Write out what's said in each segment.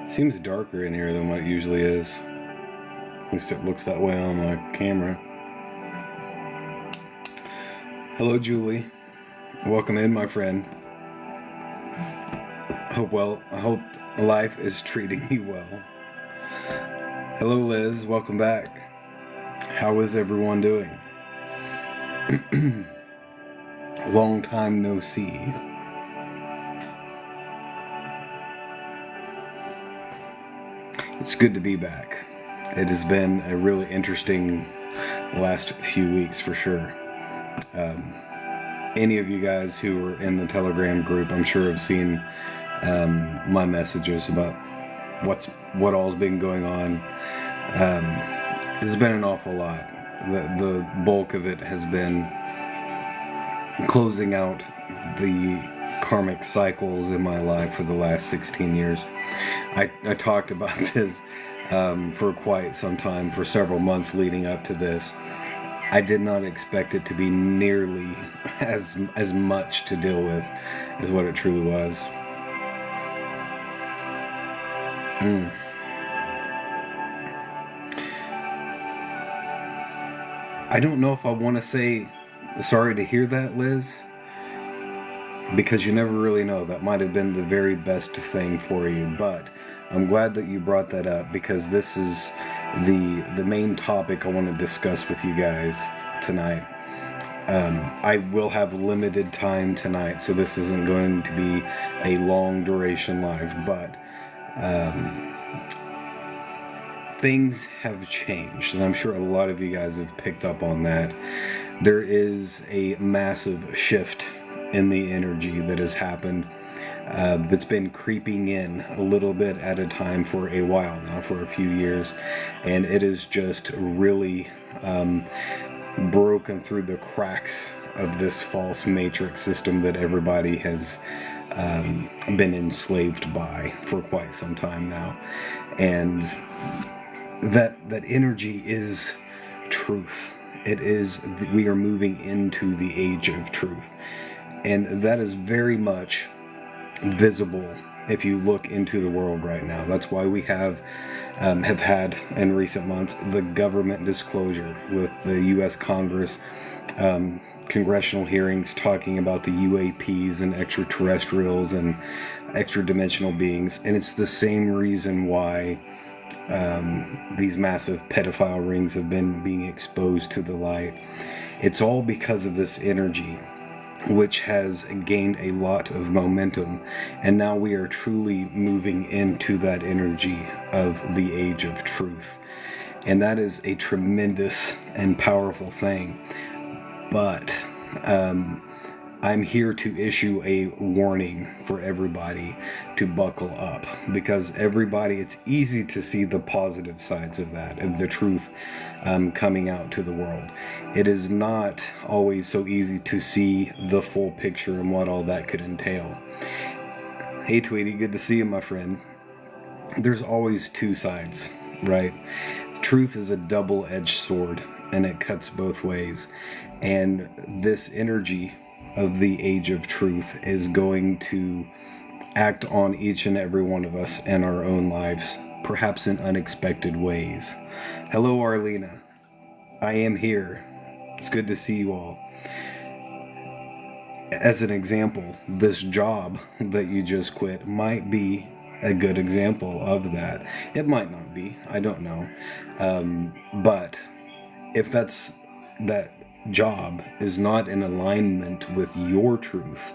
Seems darker in here than what it usually is. At least it looks that way on the camera. Hello, Julie. Welcome in, my friend. I hope life is treating you well. Hello, Liz. Welcome back. How is everyone doing? Long time no see. It's good to be back. It has been a really interesting last few weeks for sure. Any of you guys who are in the Telegram group, I'm sure have seen my messages about what all's been going on. It's been an awful lot. The bulk of it has been closing out the karmic cycles in my life for the last 16 years. I talked about this for quite some time, for several months leading up to this. I did not expect it to be nearly as much to deal with as what it truly was. I don't know if I want to say sorry to hear that, Liz, because you never really know. That might have been the very best thing for you, but I'm glad that you brought that up, because this is the main topic I want to discuss with you guys tonight. I will have limited time tonight, so this isn't going to be a long duration live, but things have changed, and I'm sure a lot of you guys have picked up on that. There is a massive shift in the energy that has happened, that's been creeping in a little bit at a time for a while now, for a few years, and it is just really broken through the cracks of this false matrix system that everybody has been enslaved by for quite some time now. And that energy is truth. It is, we are moving into the age of truth, and that is very much visible if you look into the world right now. That's why we have had in recent months the government disclosure with the U.S. Congress, congressional hearings talking about the UAPs and extraterrestrials and extra-dimensional beings. And it's the same reason why these massive pedophile rings have been being exposed to the light. It's all because of this energy, which has gained a lot of momentum, and now we are truly moving into that energy of the age of truth, and that is a tremendous and powerful thing. But I'm here to issue a warning for everybody to buckle up, because everybody, it's easy to see the positive sides of that, of the truth coming out to the world. It is not always so easy to see the full picture and what all that could entail. Hey Tweety, good to see you, my friend. There's always two sides, right? Truth is a double-edged sword, and it cuts both ways. And this energy of the age of truth is going to act on each and every one of us in our own lives, perhaps in unexpected ways. Hello, Arlena. I am here. It's good to see you all. As an example, this job that you just quit might be a good example of that. It might not be. I don't know. But if that job is not in alignment with your truth,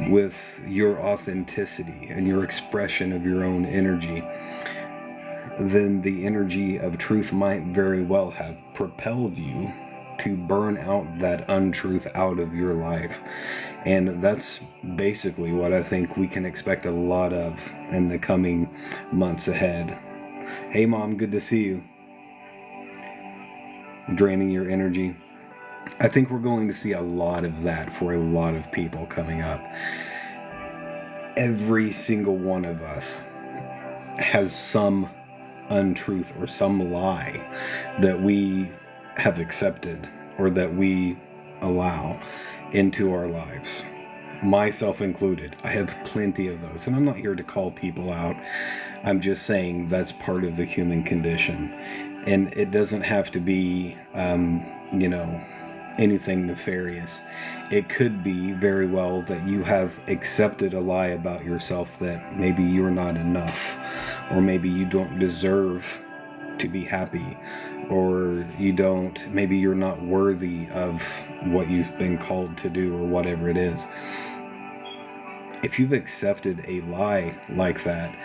with your authenticity and your expression of your own energy, then the energy of truth might very well have propelled you to burn out that untruth out of your life. And that's basically what I think we can expect a lot of in the coming months ahead. Hey Mom, good to see you. Draining your energy. I think we're going to see a lot of that for a lot of people coming up. Every single one of us has some untruth or some lie that we have accepted or that we allow into our lives, myself included. I have plenty of those, and I'm not here to call people out. I'm just saying that's part of the human condition, and it doesn't have to be anything nefarious. It could be very well that you have accepted a lie about yourself, that maybe you're not enough, or maybe you don't deserve to be happy, or maybe you're not worthy of what you've been called to do, or whatever it is. If you've accepted a lie like that,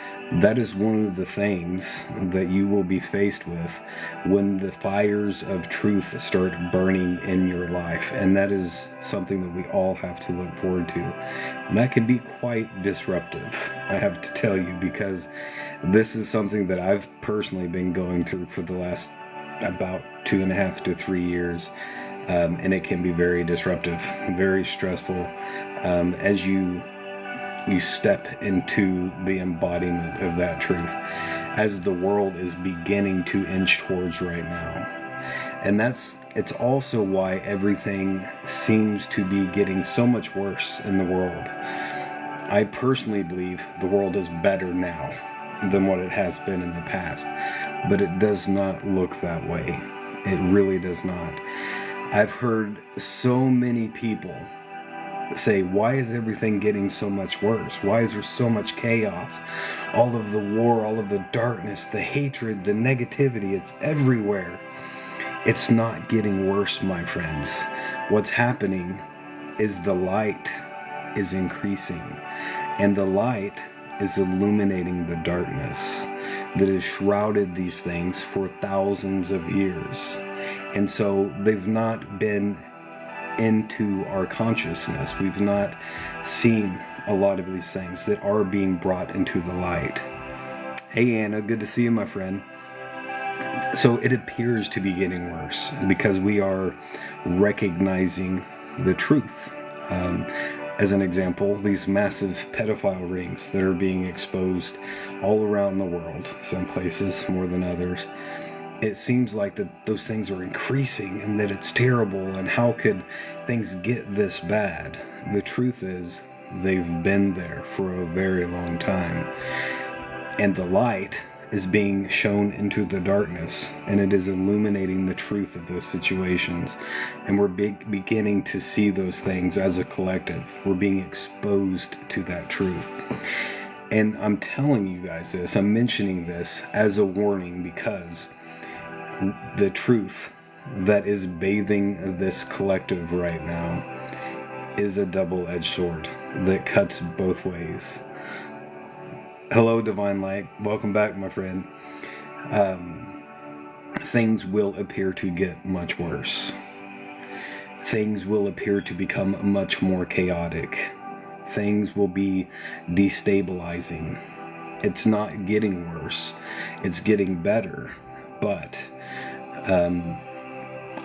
that is one of the things that you will be faced with when the fires of truth start burning in your life. And that is something that we all have to look forward to. And that can be quite disruptive, I have to tell you, because this is something that I've personally been going through for the last about 2.5 to 3 years. And it can be very disruptive, very stressful, as you step into the embodiment of that truth, as the world is beginning to inch towards right now. And it's also why everything seems to be getting so much worse in the world. I personally believe the world is better now than what it has been in the past, but it does not look that way. It really does not. I've heard so many people say, why is everything getting so much worse? Why is there so much chaos? All of the war, all of the darkness, the hatred, the negativity, it's everywhere. It's not getting worse, my friends. What's happening is the light is increasing, and the light is illuminating the darkness that has shrouded these things for thousands of years. And so they've not been into our consciousness. We've not seen a lot of these things that are being brought into the light. Hey Anna, good to see you, my friend. So it appears to be getting worse because we are recognizing the truth. As an example, these massive pedophile rings that are being exposed all around the world, some places more than others. It seems like that those things are increasing and that it's terrible, and how could things get this bad? The truth is, they've been there for a very long time. And the light is being shown into the darkness, and it is illuminating the truth of those situations. And we're beginning to see those things as a collective. We're being exposed to that truth. And I'm telling you guys this, I'm mentioning this as a warning, because the truth that is bathing this collective right now is a double-edged sword that cuts both ways. Hello, Divine Light. Welcome back, my friend. Things will appear to get much worse. Things will appear to become much more chaotic. Things will be destabilizing. It's not getting worse. It's getting better. But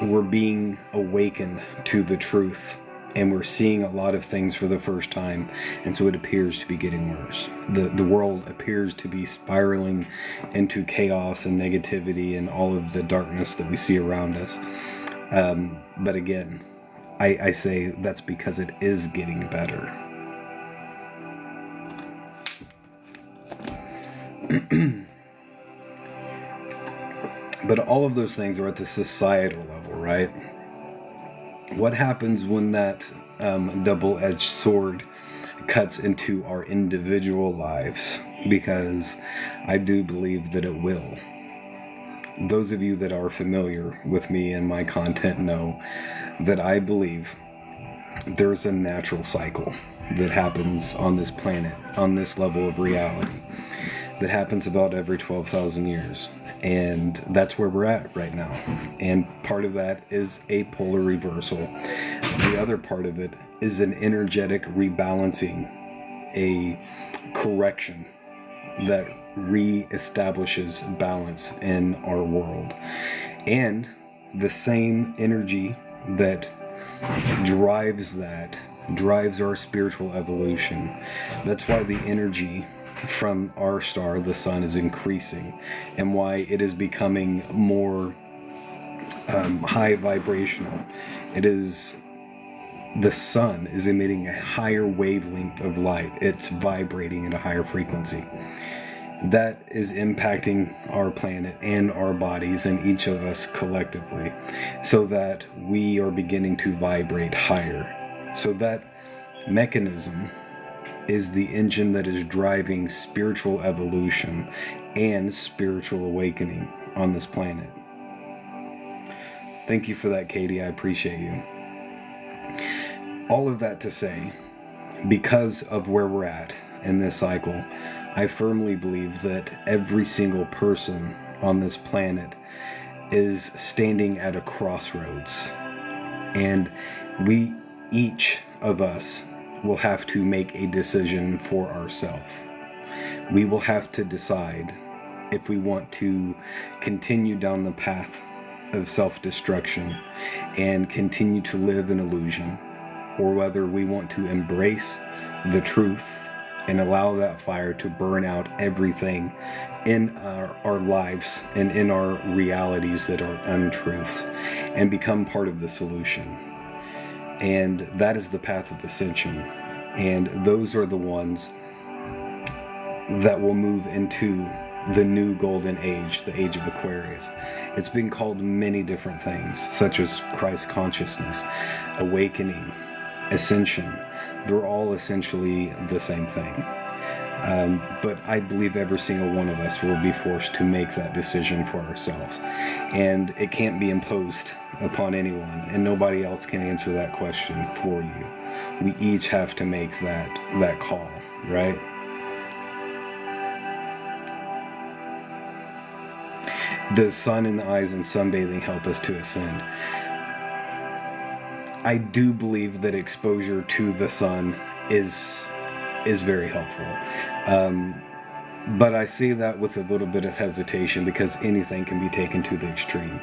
we're being awakened to the truth, and we're seeing a lot of things for the first time, and so it appears to be getting worse. The world appears to be spiraling into chaos and negativity and all of the darkness that we see around us. But again, I say that's because it is getting better. But all of those things are at the societal level, right? What happens when that double-edged sword cuts into our individual lives? Because I do believe that it will. Those of you that are familiar with me and my content know that I believe there's a natural cycle that happens on this planet, on this level of reality, that happens about every 12,000 years. And that's where we're at right now. And part of that is a polar reversal. The other part of it is an energetic rebalancing, a correction that re-establishes balance in our world. And the same energy that drives our spiritual evolution. That's why the energy from our star, the sun, is increasing, and why it is becoming more high vibrational. The sun is emitting a higher wavelength of light. It's vibrating at a higher frequency. That is impacting our planet and our bodies and each of us collectively, so that we are beginning to vibrate higher. So that mechanism is the engine that is driving spiritual evolution and spiritual awakening on this planet. Thank you for that, Katie. I appreciate you. All of that to say, because of where we're at in this cycle, I firmly believe that every single person on this planet is standing at a crossroads. And we, each of us, will have to make a decision for ourselves. We will have to decide if we want to continue down the path of self-destruction and continue to live in illusion, or whether we want to embrace the truth and allow that fire to burn out everything in our lives and in our realities that are untruths, and become part of the solution. And that is the path of ascension. And those are the ones that will move into the new golden age, the age of Aquarius. It's been called many different things, such as Christ consciousness, awakening, ascension. They're all essentially the same thing. But I believe every single one of us will be forced to make that decision for ourselves. And it can't be imposed upon anyone, and nobody else can answer that question for you. We each have to make that call, right? The sun in the eyes and sunbathing help us to ascend. I do believe that exposure to the sun is very helpful. But I see that with a little bit of hesitation, because anything can be taken to the extreme.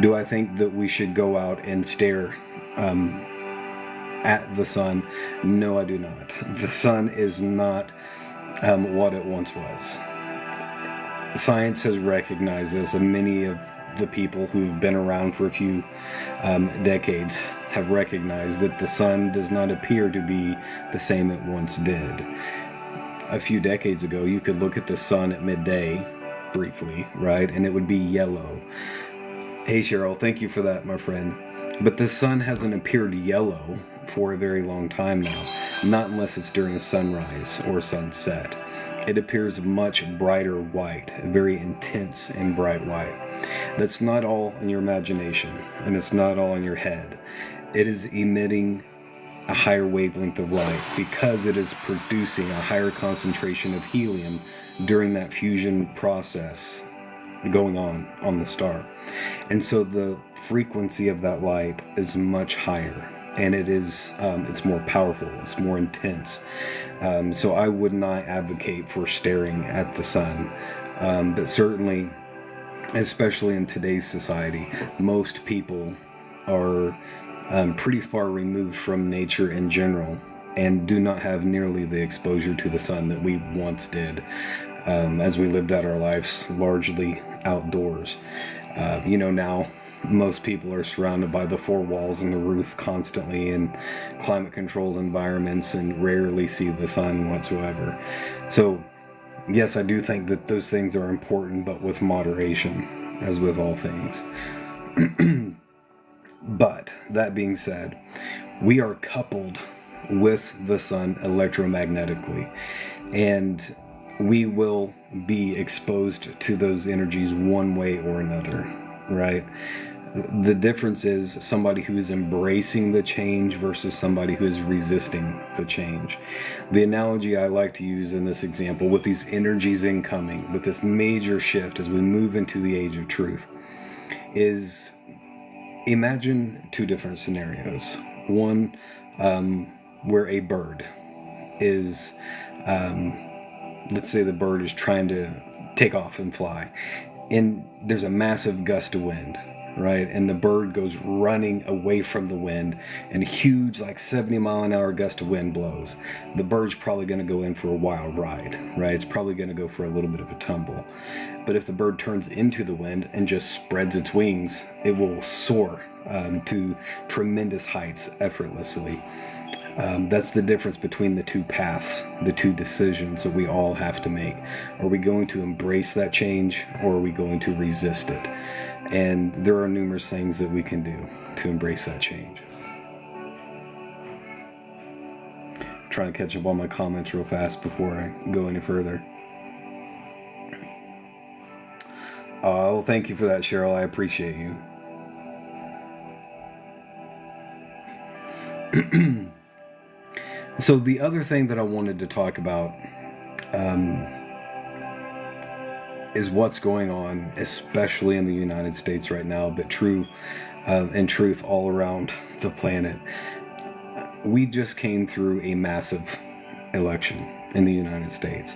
Do I think that we should go out and stare at the sun? No, I do not. The sun is not what it once was. Science has recognized this, and many of the people who've been around for a few decades have recognized that the sun does not appear to be the same it once did. A few decades ago, you could look at the sun at midday, briefly, right, and it would be yellow. Hey Cheryl, thank you for that, my friend. But the sun hasn't appeared yellow for a very long time now, not unless it's during sunrise or sunset. It appears much brighter white, very intense and bright white. That's not all in your imagination, and it's not all in your head. It is emitting a higher wavelength of light because it is producing a higher concentration of helium during that fusion process going on the star. And so the frequency of that light is much higher, and it's more powerful, it's more intense. So I would not advocate for staring at the sun, but certainly, especially in today's society, most people are pretty far removed from nature in general and do not have nearly the exposure to the sun that we once did, as we lived out our lives largely outdoors. Now most people are surrounded by the four walls and the roof constantly in climate-controlled environments and rarely see the sun whatsoever. So, yes, I do think that those things are important, but with moderation, as with all things. But, that being said, we are coupled with the sun electromagnetically, and we will be exposed to those energies one way or another, right? The difference is somebody who is embracing the change versus somebody who is resisting the change. The analogy I like to use in this example, with these energies incoming, with this major shift as we move into the age of truth, is imagine two different scenarios. One where a bird is, let's say the bird is trying to take off and fly, and there's a massive gust of wind. right? And the bird goes running away from the wind, and a huge, like 70-mile-an-hour gust of wind blows. The bird's probably going to go in for a wild ride, right? It's probably going to go for a little bit of a tumble. But if the bird turns into the wind and just spreads its wings, it will soar to tremendous heights effortlessly. That's the difference between the two paths, the two decisions that we all have to make. Are we going to embrace that change, or are we going to resist it? And there are numerous things that we can do to embrace that change. Trying to catch up on my comments real fast before I go any further. Well, thank you for that, Cheryl. I appreciate you. So the other thing that I wanted to talk about is what's going on, especially in the United States right now, but in truth all around the planet. We just came through a massive election in the United States.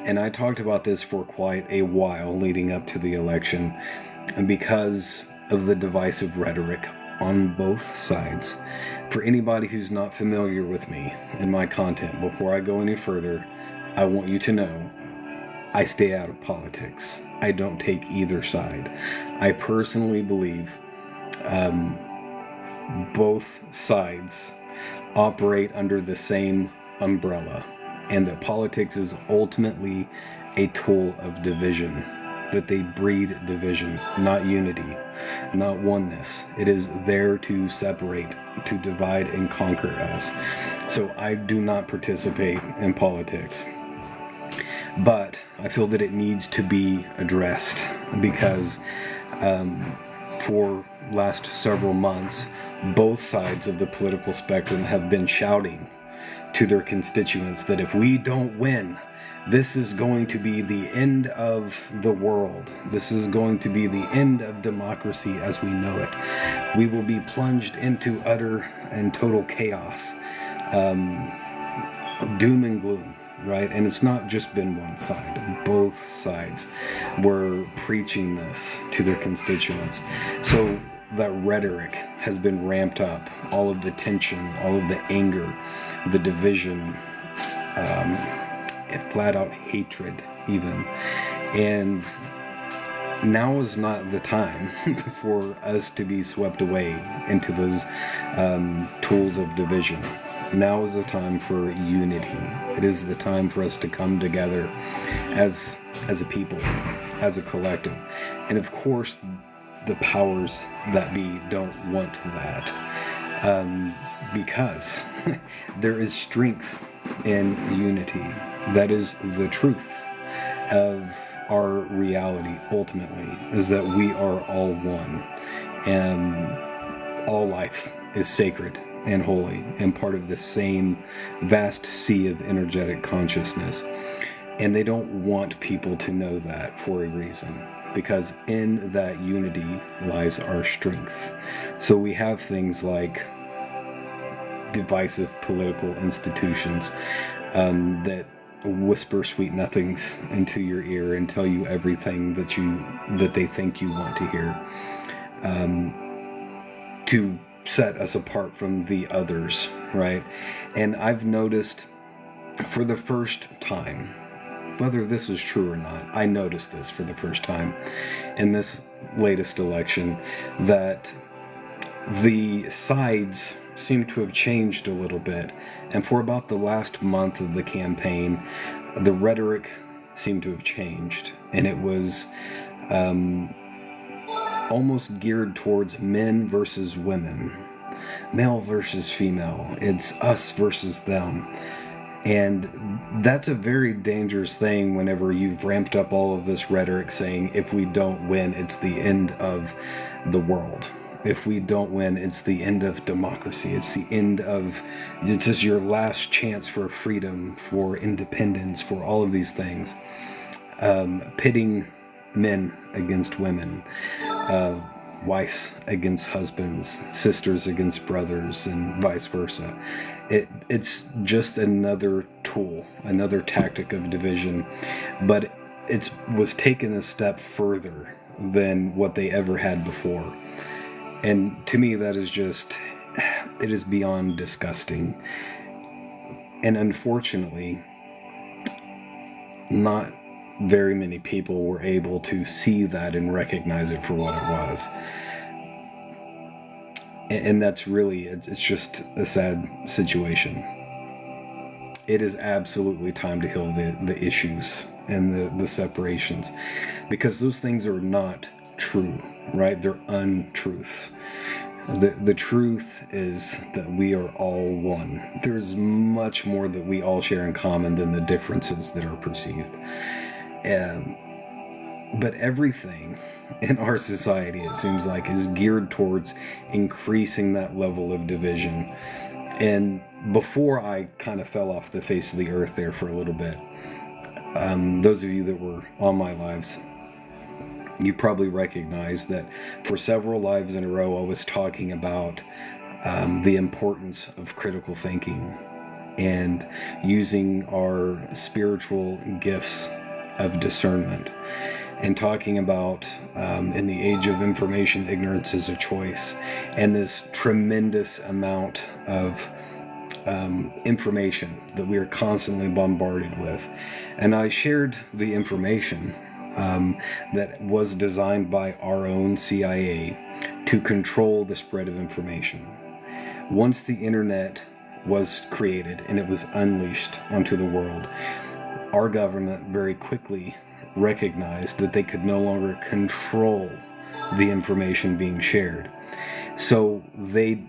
And I talked about this for quite a while leading up to the election, and because of the divisive rhetoric on both sides. For anybody who's not familiar with me and my content, before I go any further, I want you to know I stay out of politics. I don't take either side. I personally believe both sides operate under the same umbrella, and that politics is ultimately a tool of division, that they breed division, not unity, not oneness. It is there to separate, to divide and conquer us. So I do not participate in politics. But I feel that it needs to be addressed because for last several months, both sides of the political spectrum have been shouting to their constituents that if we don't win, this is going to be the end of the world. This is going to be the end of democracy as we know it. We will be plunged into utter and total chaos, doom and gloom, right? And it's not just been one side. Both sides were preaching this to their constituents. So that rhetoric has been ramped up. All of the tension, all of the anger, the division, flat out hatred even. And now is not the time for us to be swept away into those tools of division. Now is the time for unity. It is the time for us to come together as a people, as a collective. And of course, the powers that be don't want that. Because there is strength in unity. That is the truth of our reality, ultimately, is that we are all one. And all life is sacred and holy and part of the same vast sea of energetic consciousness. And they don't want people to know that for a reason, because in that unity lies our strength. So we have things like divisive political institutions that whisper sweet nothings into your ear and tell you everything that they think you want to hear, to set us apart from the others, right? And I've noticed for the first time, whether this is true or not, I noticed this for the first time in this latest election, that the sides seem to have changed a little bit. And for about the last month of the campaign, the rhetoric seemed to have changed. And it was almost geared towards men versus women, male versus female. It's us versus them. And that's a very dangerous thing whenever you've ramped up all of this rhetoric saying, if we don't win, it's the end of the world. If we don't win, it's the end of democracy. It's just your last chance for freedom, for independence, for all of these things. Pitting men against women, wives against husbands, sisters against brothers, and vice versa. It's just another tool, another tactic of division, but it was taken a step further than what they ever had before. And to me, that is just, it is beyond disgusting. And unfortunately, not very many people were able to see that and recognize it for what it was. And that's really, it's just a sad situation. It is absolutely time to heal the issues and the separations, because those things are not true, right? They're untruths. The truth is that we are all one. There's much more that we all share in common than the differences that are perceived. But everything in our society, it seems like, is geared towards increasing that level of division. And before I kind of fell off the face of the earth there for a little bit, those of you that were on my lives, you probably recognize that for several lives in a row, I was talking about the importance of critical thinking and using our spiritual gifts of discernment, and talking about in the age of information, ignorance is a choice, and this tremendous amount of information that we are constantly bombarded with. And I shared the information that was designed by our own CIA to control the spread of information. Once the internet was created and it was unleashed onto the world, our government very quickly recognized that they could no longer control the information being shared. So they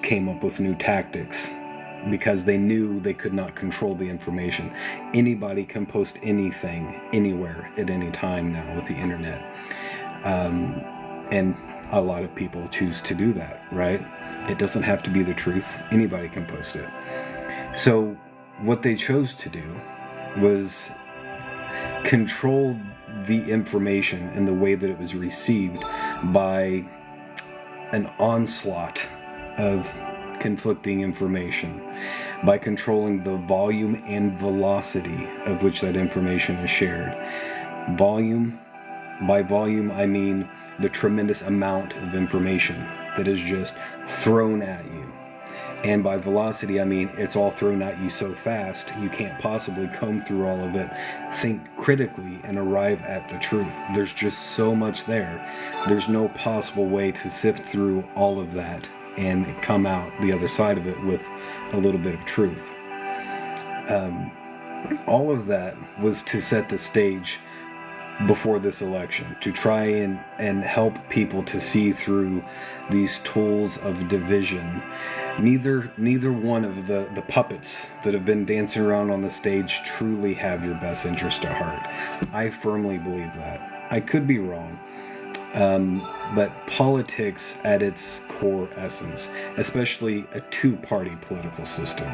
came up with new tactics, because they knew they could not control the information. Anybody can post anything, anywhere, at any time now with the internet. And a lot of people choose to do that, right? It doesn't have to be the truth. Anybody can post it. So what they chose to do was control the information and the way that it was received by an onslaught of conflicting information, by controlling the volume and velocity of which that information is shared. By volume, I mean the tremendous amount of information that is just thrown at you. And by velocity, I mean it's all thrown at you so fast you can't possibly comb through all of it, think critically, and arrive at the truth. There's just so much there. There's no possible way to sift through all of that and come out the other side of it with a little bit of truth. All of that was to set the stage before this election, to try and help people to see through these tools of division. Neither one of the puppets that have been dancing around on the stage truly have your best interest at heart. I firmly believe that. I could be wrong. But politics at its core essence, especially a two-party political system,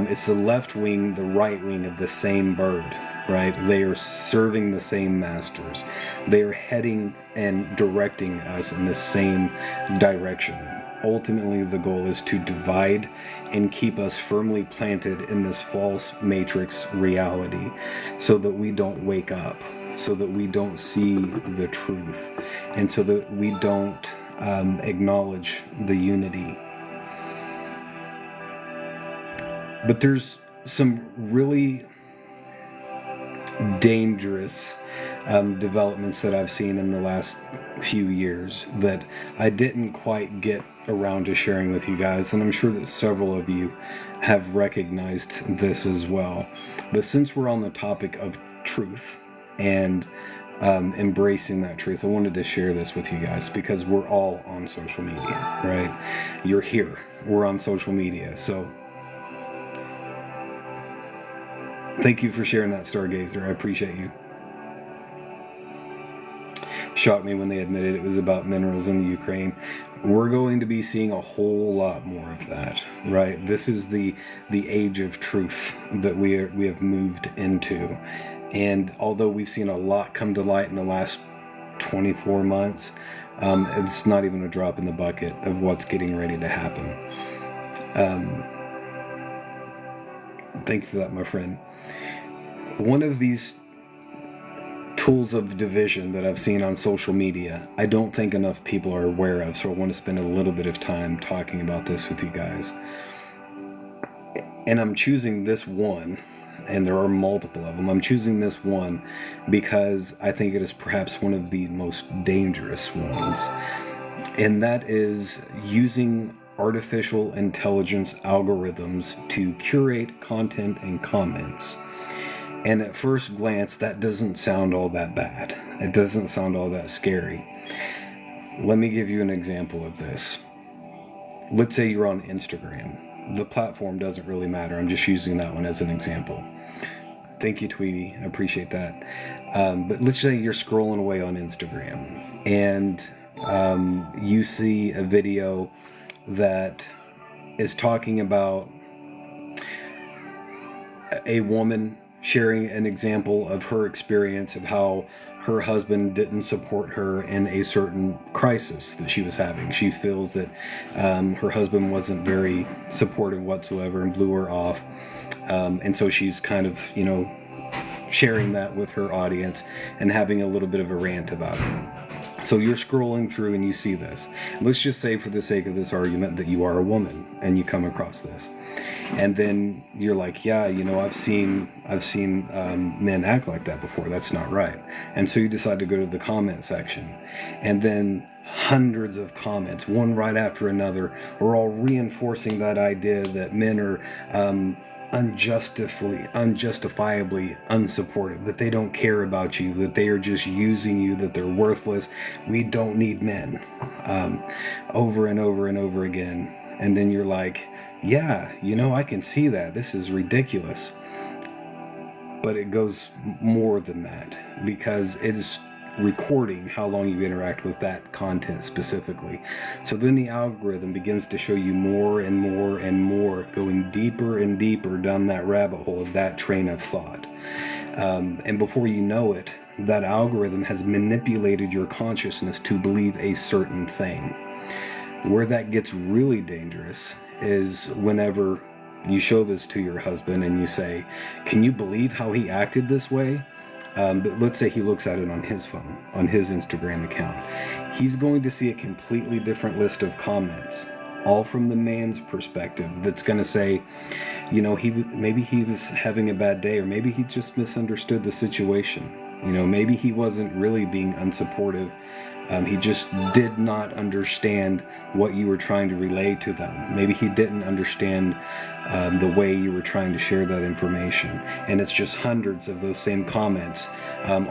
it's the left wing, the right wing of the same bird, right? They are serving the same masters. They are heading and directing us in the same direction. Ultimately, the goal is to divide and keep us firmly planted in this false matrix reality so that we don't wake up, so that we don't see the truth, and so that we don't acknowledge the unity. But there's some really dangerous developments that I've seen in the last few years that I didn't quite get around to sharing with you guys, and I'm sure that several of you have recognized this as well. But since we're on the topic of truth and embracing that truth, I wanted to share this with you guys because we're all on social media, right? You're here. We're on social media. So thank you for sharing that, Stargazer. I appreciate you. Shocked me when they admitted it was about minerals in the Ukraine. We're going to be seeing a whole lot more of that, right? This is the age of truth that we have moved into. And although we've seen a lot come to light in the last 24 months, it's not even a drop in the bucket of what's getting ready to happen. Thank you for that, my friend. One of these tools of division that I've seen on social media, I don't think enough people are aware of, so I want to spend a little bit of time talking about this with you guys. And I'm choosing this one, and there are multiple of them. I'm choosing this one because I think it is perhaps one of the most dangerous ones, and that is using artificial intelligence algorithms to curate content and comments. And at first glance, that doesn't sound all that bad. It doesn't sound all that scary. Let me give you an example of this. Let's say you're on Instagram. The platform doesn't really matter. I'm just using that one as an example. Thank you, Tweety. I appreciate that. But let's say you're scrolling away on Instagram and you see a video that is talking about a woman sharing an example of her experience of how her husband didn't support her in a certain crisis that she was having. She feels that her husband wasn't very supportive whatsoever and blew her off. And so she's kind of, sharing that with her audience and having a little bit of a rant about it. So you're scrolling through and you see this. Let's just say, for the sake of this argument, that you are a woman and you come across this. And then you're like, yeah, I've seen men act like that before. That's not right. And so you decide to go to the comment section, and then hundreds of comments, one right after another, are all reinforcing that idea that men are unjustifiably unsupportive, that they don't care about you, that they are just using you, that they're worthless. We don't need men, over and over and over again. And then you're like, yeah, I can see that. This is ridiculous. But it goes more than that, because it is recording how long you interact with that content specifically. So then the algorithm begins to show you more and more and more, going deeper and deeper down that rabbit hole of that train of thought. And before you know it, that algorithm has manipulated your consciousness to believe a certain thing. Where that gets really dangerous is whenever you show this to your husband and you say, can you believe how he acted this way? But let's say he looks at it on his phone, on his Instagram account. He's going to see a completely different list of comments, all from the man's perspective, that's going to say, maybe he was having a bad day, or maybe he just misunderstood the situation. Maybe he wasn't really being unsupportive. He just did not understand what you were trying to relay to them. Maybe he didn't understand the way you were trying to share that information. And it's just hundreds of those same comments,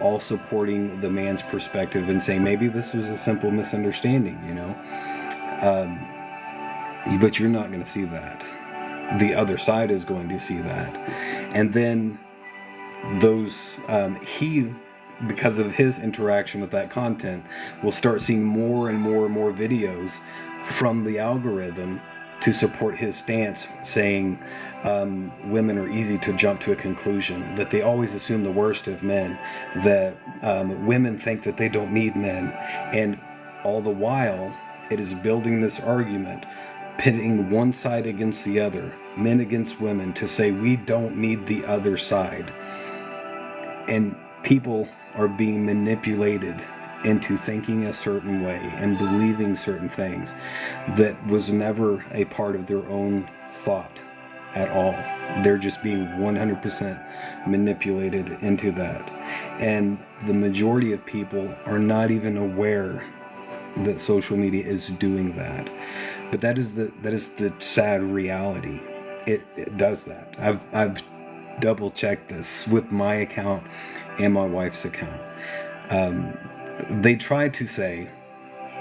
all supporting the man's perspective and saying, maybe this was a simple misunderstanding, but you're not going to see that. The other side is going to see that. And then those, because of his interaction with that content, will start seeing more and more and more videos from the algorithm to support his stance, saying women are easy to jump to a conclusion, that they always assume the worst of men, that women think that they don't need men. And all the while, it is building this argument, pitting one side against the other, men against women, to say we don't need the other side. And people are being manipulated into thinking a certain way and believing certain things that was never a part of their own thought at all. They're just being 100% manipulated into that. And the majority of people are not even aware that social media is doing that. But that is the sad reality. It does that. I've double checked this with my account and my wife's account. They try to say,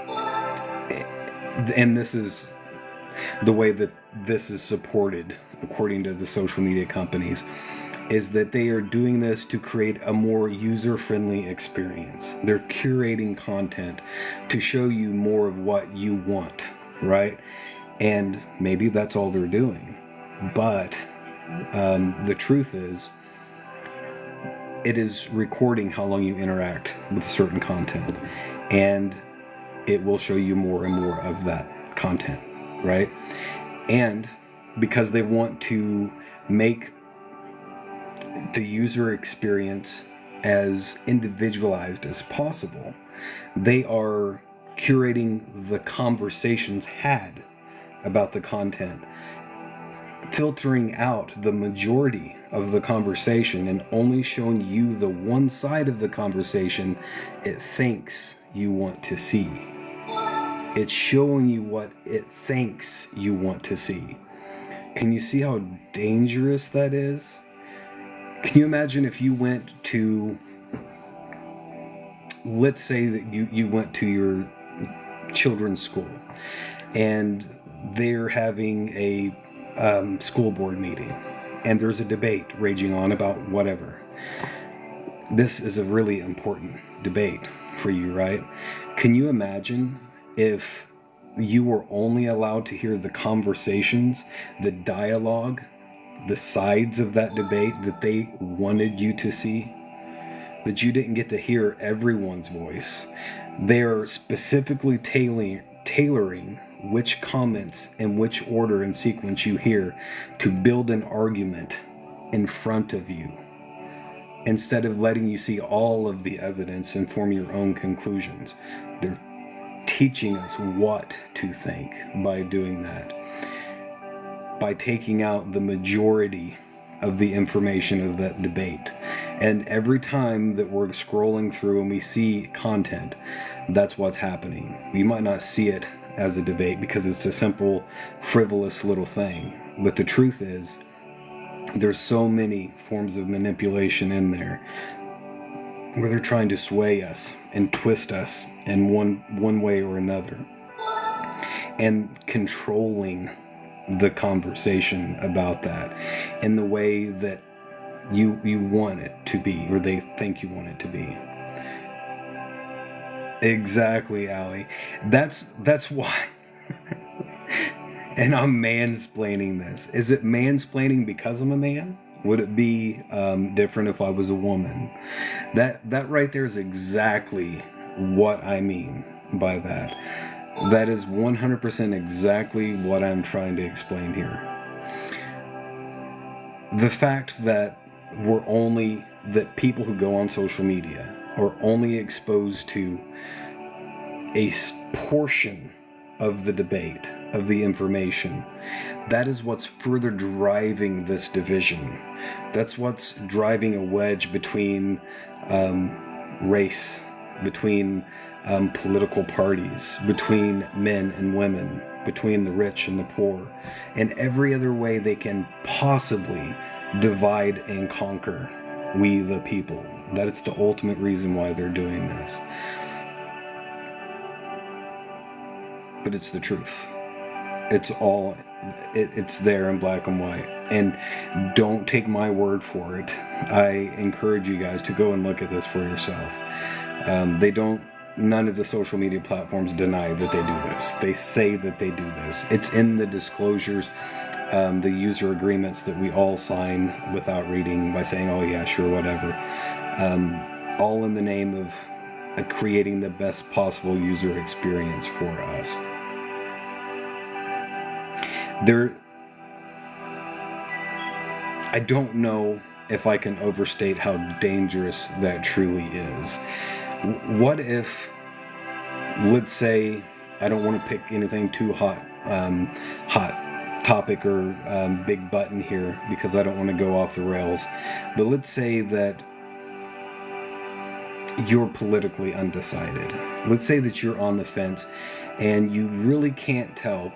and this is the way that this is supported according to the social media companies, is that they are doing this to create a more user-friendly experience. They're curating content to show you more of what you want, right? And maybe that's all they're doing. But the truth is, it is recording how long you interact with certain content, and it will show you more and more of that content, right? And because they want to make the user experience as individualized as possible. They are curating the conversations had about the content, filtering out the majority of the conversation and only showing you the one side of the conversation it thinks you want to see. It's showing you what it thinks you want to see. Can you see how dangerous that is? Can you imagine if you went to, let's say that you went to your children's school and they're having a school board meeting and there's a debate raging on about whatever. This is a really important debate for you, right? Can you imagine if you were only allowed to hear the conversations, the dialogue, the sides of that debate that they wanted you to see? That you didn't get to hear everyone's voice. They're specifically tailoring which comments in which order and sequence you hear to build an argument in front of you, instead of letting you see all of the evidence and form your own conclusions. They're teaching us what to think by doing that, by taking out the majority of the information of that debate. And every time that we're scrolling through and we see content, that's what's happening. You might not see it as a debate because it's a simple, frivolous little thing. But the truth is, there's so many forms of manipulation in there where they're trying to sway us and twist us in one way or another, and controlling the conversation about that in the way that you want it to be, or they think you want it to be. Exactly, Allie. That's why. And I'm mansplaining this. Is it mansplaining because I'm a man? Would it be different if I was a woman? That right there is exactly what I mean by that. That is 100% exactly what I'm trying to explain here. The fact that that people who go on social media are only exposed to a portion of the debate, of the information, that is what's further driving this division. That's what's driving a wedge between race, between political parties, between men and women, between the rich and the poor, and every other way they can possibly divide and conquer we the people. That is the ultimate reason why they're doing this. But it's the truth. It's there in black and white. And don't take my word for it. I encourage you guys to go and look at this for yourself. None of the social media platforms deny that they do this. They say that they do this. It's in the disclosures, the user agreements that we all sign without reading, by saying, oh yeah, sure, whatever. All in the name of creating the best possible user experience for us. I don't know if I can overstate how dangerous that truly is. What if, let's say, I don't want to pick anything too hot topic or big button here because I don't want to go off the rails, but let's say that you're politically undecided. Let's say that you're on the fence and you really can't tell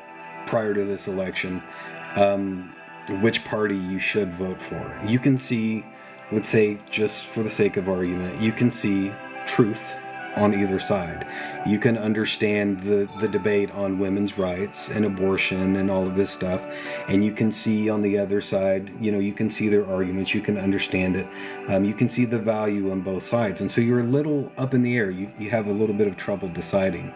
prior to this election which party you should vote for. You can see, let's say, just for the sake of argument, you can see truth on either side. You can understand the debate on women's rights and abortion and all of this stuff, and you can see on the other side, you can see their arguments, you can understand it, you can see the value on both sides, and so you're a little up in the air. You have a little bit of trouble deciding.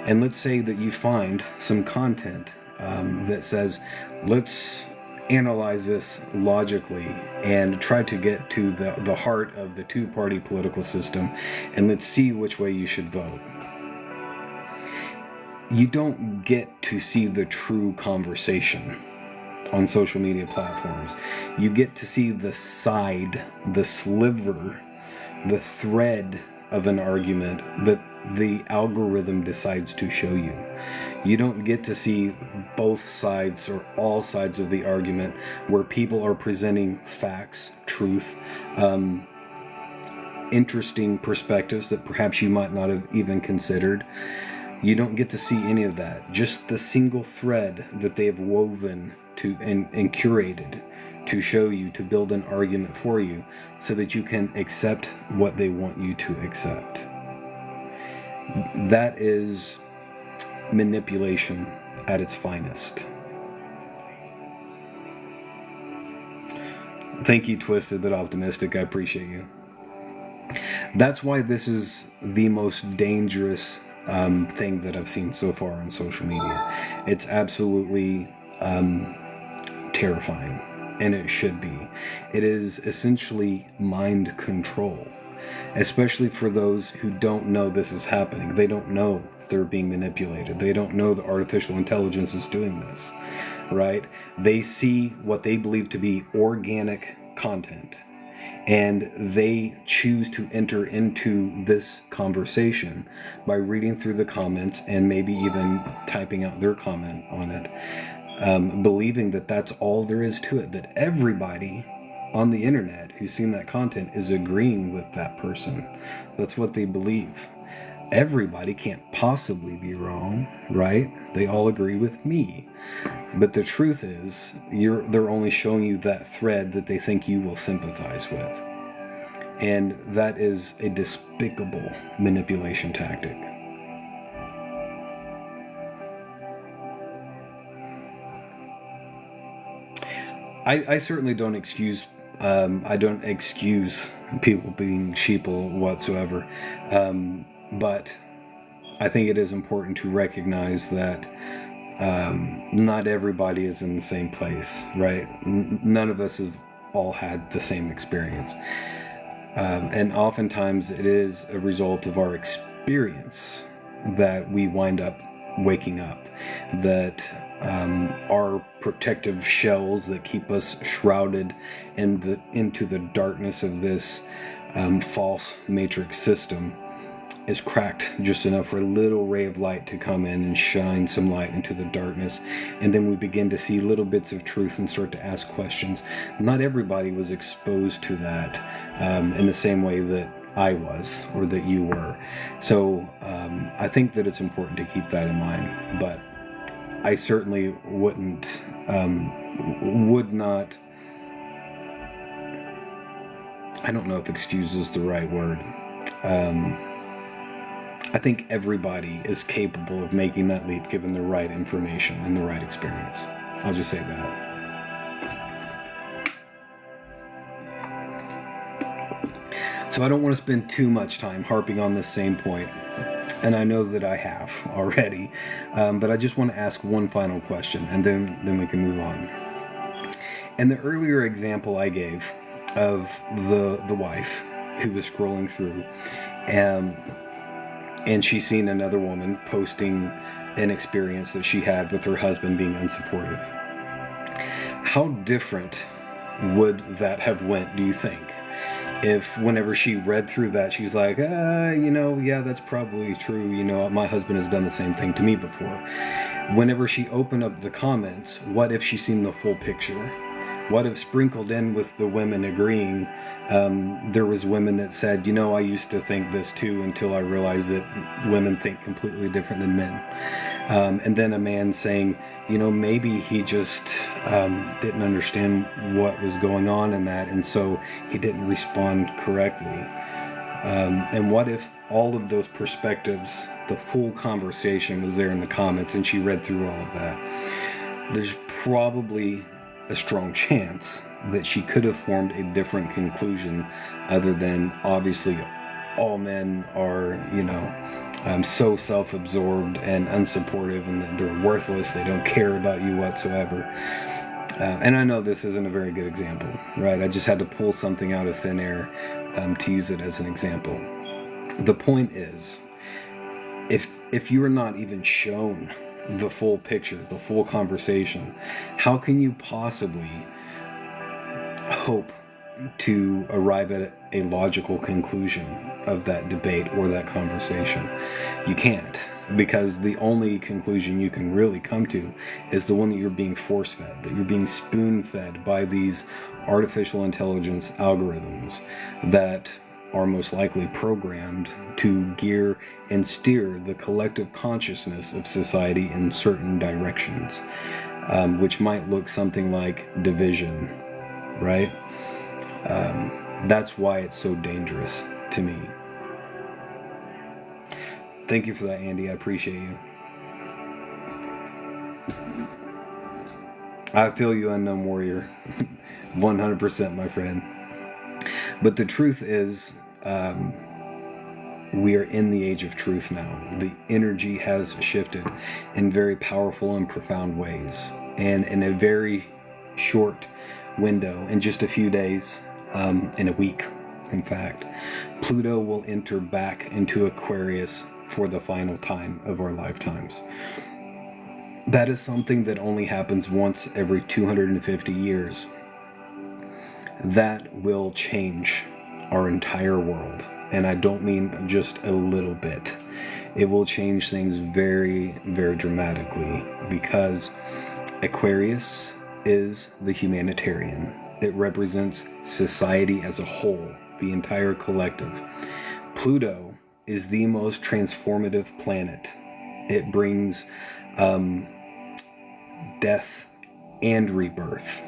And let's say that you find some content that says, let's analyze this logically and try to get to the heart of the two-party political system, and let's see which way you should vote. You don't get to see the true conversation on social media platforms. You get to see the side, the sliver the thread of an argument that the algorithm decides to show you. You don't get to see both sides or all sides of the argument, where people are presenting facts, truth, interesting perspectives that perhaps you might not have even considered. You don't get to see any of that. Just the single thread that they have woven to and curated to show you, to build an argument for you, so that you can accept what they want you to accept. That is manipulation at its finest. Thank you, Twisted but Optimistic. I appreciate you. That's why this is the most dangerous thing that I've seen so far on social media. It's absolutely terrifying, and it should be. It is essentially mind control, especially for those who don't know this is happening. They don't know they're being manipulated. They don't know that artificial intelligence is doing this, right? They see what they believe to be organic content, and they choose to enter into this conversation by reading through the comments and maybe even typing out their comment on it, believing that that's all there is to it, that everybody on the internet who's seen that content is agreeing with that person. That's what they believe. Everybody can't possibly be wrong, right? They all agree with me. But the truth is, they're only showing you that thread that they think you will sympathize with. And that is a despicable manipulation tactic. I certainly don't excuse people being sheeple whatsoever. But I think it is important to recognize that not everybody is in the same place, right? None of us have all had the same experience. And oftentimes it is a result of our experience that we wind up waking up, that our protective shells that keep us shrouded into the darkness of this false matrix system is cracked just enough for a little ray of light to come in and shine some light into the darkness, and then we begin to see little bits of truth and start to ask questions. Not everybody was exposed to that in the same way that I was or that you were. So I think that it's important to keep that in mind, but I certainly would not, I don't know if excuse is the right word. I think everybody is capable of making that leap given the right information and the right experience. I'll just say that. So I don't want to spend too much time harping on this same point, and I know that I have already, but I just want to ask one final question, and then we can move on. In the earlier example I gave of the wife who was scrolling through, and she's seen another woman posting an experience that she had with her husband being unsupportive. How different would that have went, do you think? If whenever she read through that, she's like, yeah, that's probably true. My husband has done the same thing to me before. Whenever she opened up the comments, what if she's seen the full picture? What if sprinkled in with the women agreeing, there was women that said, I used to think this too until I realized that women think completely different than men. And then a man saying, maybe he just didn't understand what was going on in that, and so he didn't respond correctly. And what if all of those perspectives, the full conversation was there in the comments and she read through all of that? There's probably a strong chance that she could have formed a different conclusion other than, obviously, all men are, so self-absorbed and unsupportive, and they're worthless. They don't care about you whatsoever. And I know this isn't a very good example, right? I just had to pull something out of thin air to use it as an example. The point is, if you are not even shown the full picture, the full conversation, how can you possibly hope to arrive at a logical conclusion of that debate or that conversation. You can't, because the only conclusion you can really come to is the one that you're being force-fed, that you're being spoon-fed by these artificial intelligence algorithms that are most likely programmed to gear and steer the collective consciousness of society in certain directions, which might look something like division, right? That's why it's so dangerous to me. Thank you for that, Andy. I appreciate you. I feel you, Unknown Warrior. 100%, my friend. But the truth is, we are in the age of truth now. The energy has shifted in very powerful and profound ways. And in a very short window, in just a few days, in a week, in fact, Pluto will enter back into Aquarius for the final time of our lifetimes. That is something that only happens once every 250 years. That will change our entire world. And I don't mean just a little bit. It will change things very, very dramatically, because Aquarius is the humanitarian. It represents society as a whole, the entire collective. Pluto is the most transformative planet. It brings death and rebirth.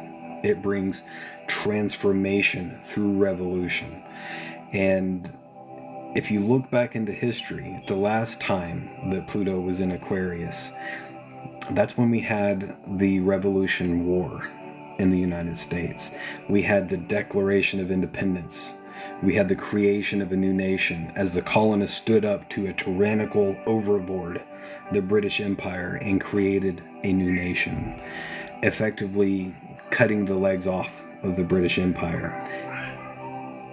It brings transformation through revolution. And if you look back into history, the last time that Pluto was in Aquarius, that's when we had the Revolution War in the United States. We had the Declaration of Independence. We had the creation of a new nation as the colonists stood up to a tyrannical overlord, the British Empire, and created a new nation, effectively cutting the legs off of the British Empire.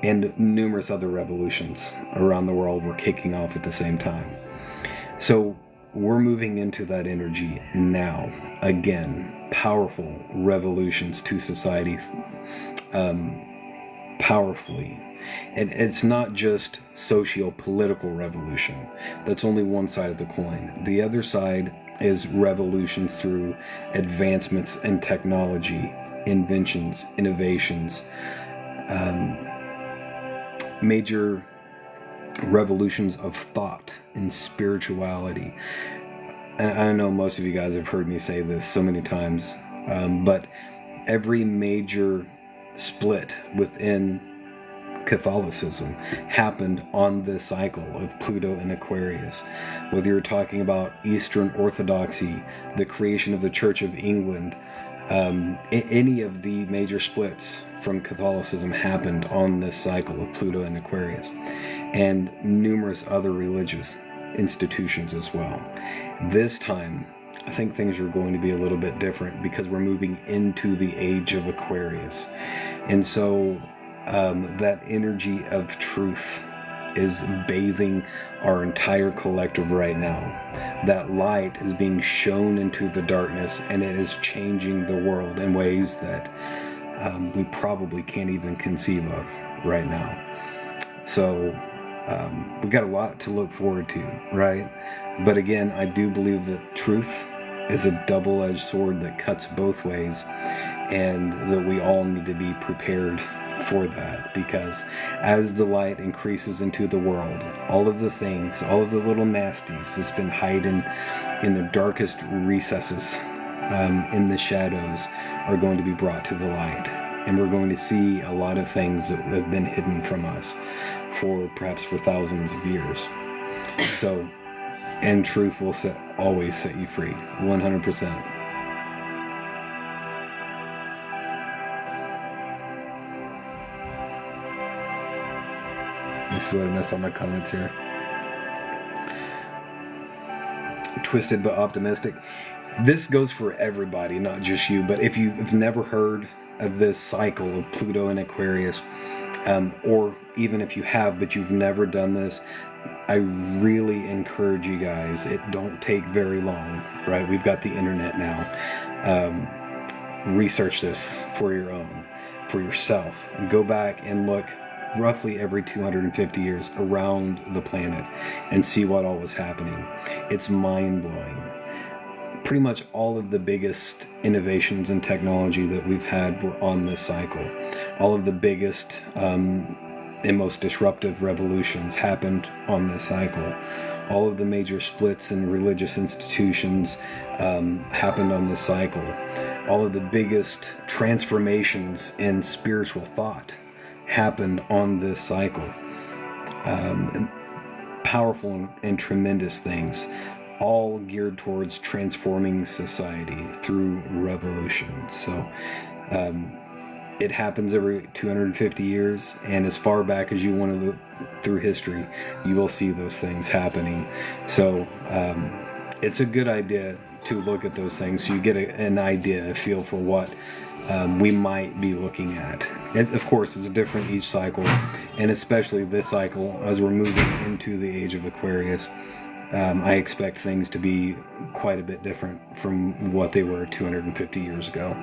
And numerous other revolutions around the world were kicking off at the same time. So we're moving into that energy now. Again, powerful revolutions to society, powerfully. And it's not just socio-political revolution. That's only one side of the coin. The other side is revolutions through advancements in technology, inventions, innovations, major revolutions of thought and spirituality. And I know most of you guys have heard me say this so many times, but every major split within Catholicism happened on this cycle of Pluto and Aquarius. Whether you're talking about Eastern Orthodoxy, the creation of the Church of England, any of the major splits from Catholicism happened on this cycle of Pluto and Aquarius, and numerous other religious institutions as well. This time, I think things are going to be a little bit different because we're moving into the age of Aquarius. And so that energy of truth is bathing our entire collective right now. That light is being shown into the darkness, and it is changing the world in ways that we probably can't even conceive of right now. So we got a lot to look forward to, right? But again, I do believe that truth is a double-edged sword that cuts both ways, and that we all need to be prepared for that, because as the light increases into the world, all of the things, all of the little nasties that's been hiding in the darkest recesses, in the shadows, are going to be brought to the light, and we're going to see a lot of things that have been hidden from us for perhaps for thousands of years. So, and truth will always set you free, 100%. Let's see what I messed up my comments here. Twisted but optimistic. This goes for everybody, not just you. But if you've never heard of this cycle of Pluto and Aquarius, or even if you have, but you've never done this, I really encourage you guys. It don't take very long, right? We've got the internet now. Research this for your own. for yourself. Go back and look roughly every 250 years around the planet and see what all was happening. It's mind-blowing. Pretty much all of the biggest innovations in technology that we've had were on this cycle. All of the biggest and most disruptive revolutions happened on this cycle. All of the major splits in religious institutions happened on this cycle. All of the biggest transformations in spiritual thought happened on this cycle. Powerful and tremendous things, all geared towards transforming society through revolution. So it happens every 250 years, and as far back as you want to look through history, you will see those things happening. So it's a good idea to look at those things so you get an idea, a feel for what we might be looking at. Of course, it's different each cycle, and especially this cycle, as we're moving into the age of Aquarius, I expect things to be quite a bit different from what they were 250 years ago.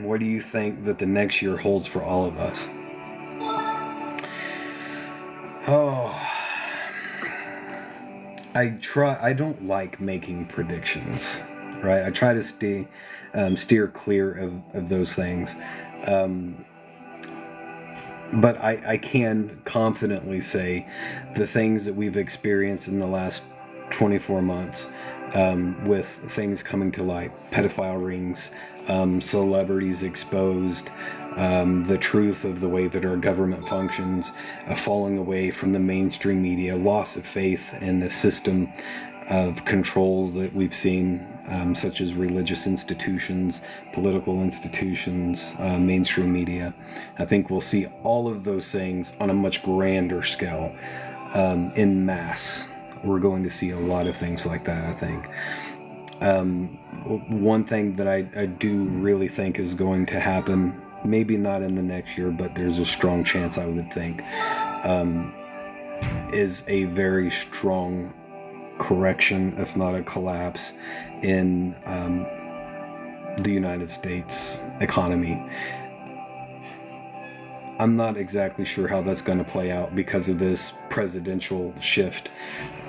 What do you think that the next year holds for all of us? Oh, I don't like making predictions, right? I try to steer clear of those things. But I can confidently say the things that we've experienced in the last 24 months, with things coming to light, pedophile rings, celebrities exposed, the truth of the way that our government functions, falling away from the mainstream media, loss of faith in the system of control that we've seen, such as religious institutions, political institutions, mainstream media. I think we'll see all of those things on a much grander scale, in mass. We're going to see a lot of things like that, I think. One thing that I do really think is going to happen, maybe not in the next year, but there's a strong chance I would think, is a very strong correction, if not a collapse, in the United States economy. I'm not exactly sure how that's going to play out because of this presidential shift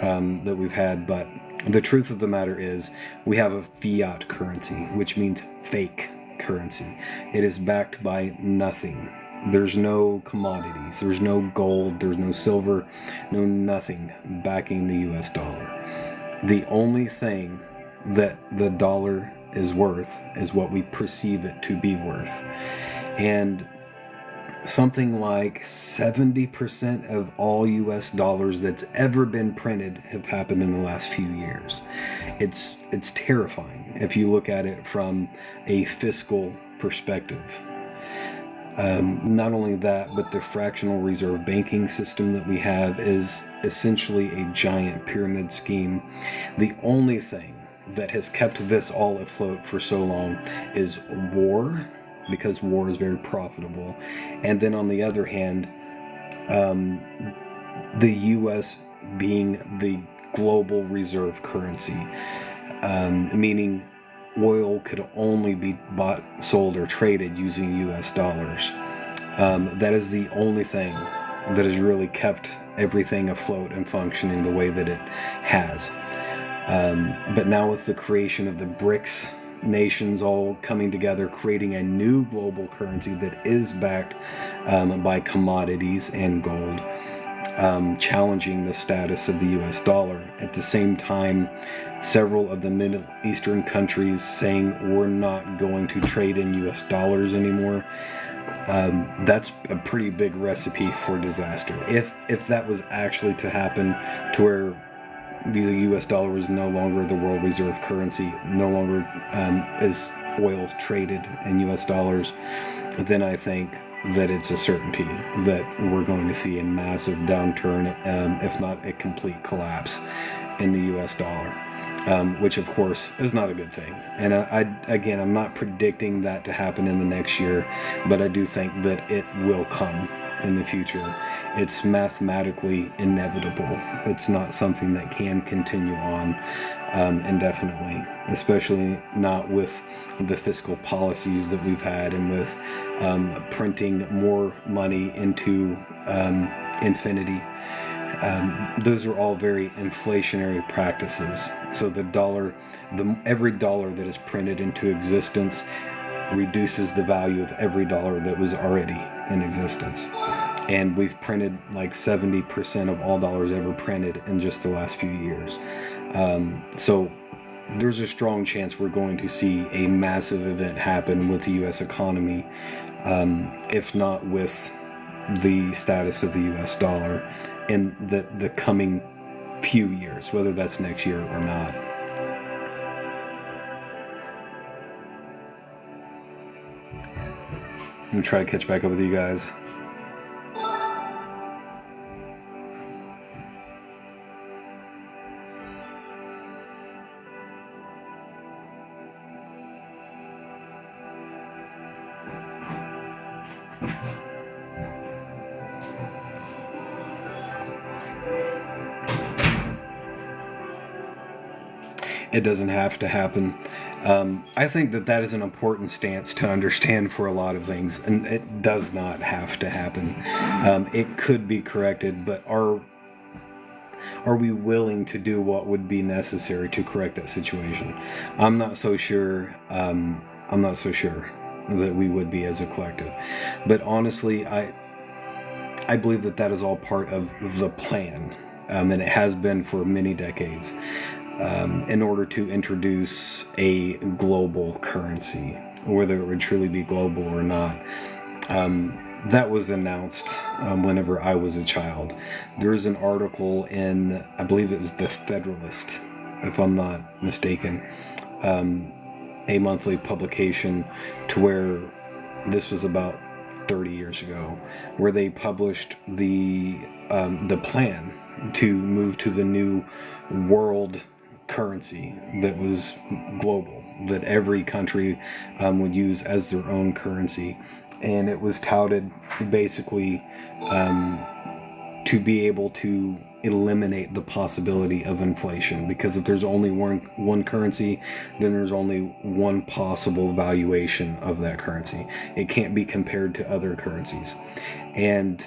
that we've had, but the truth of the matter is we have a fiat currency, which means fake currency. It is backed by nothing. There's no commodities, there's no gold, there's no silver, no nothing backing the US dollar. The only thing that the dollar is worth is what we perceive it to be worth. And something like 70% of all US dollars that's ever been printed have happened in the last few years. It's terrifying if you look at it from a fiscal perspective. Not only that, but the fractional reserve banking system that we have is essentially a giant pyramid scheme. The only thing that has kept this all afloat for so long is war, because war is very profitable. And then on the other hand, the US being the global reserve currency, meaning oil could only be bought, sold, or traded using US dollars. That is the only thing that has really kept everything afloat and functioning the way that it has. But now with the creation of the BRICS nations all coming together, creating a new global currency that is backed by commodities and gold, challenging the status of the US dollar. At the same time, several of the Middle Eastern countries saying we're not going to trade in US dollars anymore. That's a pretty big recipe for disaster. If that was actually to happen, to where the US dollar was no longer the world reserve currency, no longer is oil traded in US dollars, then I think that it's a certainty that we're going to see a massive downturn, if not a complete collapse in the US dollar, which of course is not a good thing. And I'm not predicting that to happen in the next year, but I do think that it will come. in the future. It's mathematically inevitable. It's not something that can continue on indefinitely, especially not with the fiscal policies that we've had and with printing more money into infinity. Those are all very inflationary practices. So every dollar that is printed into existence reduces the value of every dollar that was already in existence. And we've printed like 70% of all dollars ever printed in just the last few years. So there's a strong chance we're going to see a massive event happen with the U.S. economy, if not with the status of the U.S. dollar in the coming few years, whether that's next year or not. I'm going to try to catch back up with you guys. It doesn't have to happen. I think that is an important stance to understand for a lot of things, and it does not have to happen. It could be corrected, but are we willing to do what would be necessary to correct that situation? I'm not so sure. I'm not so sure that we would be as a collective. But honestly, I believe that is all part of the plan, and it has been for many decades. In order to introduce a global currency, whether it would truly be global or not. That was announced whenever I was a child. There is an article in, I believe it was the Federalist, if I'm not mistaken, a monthly publication, to where this was about 30 years ago, where they published the plan to move to the new world currency that was global, that every country would use as their own currency. And it was touted basically to be able to eliminate the possibility of inflation, because if there's only one currency, then there's only one possible valuation of that currency. It can't be compared to other currencies. And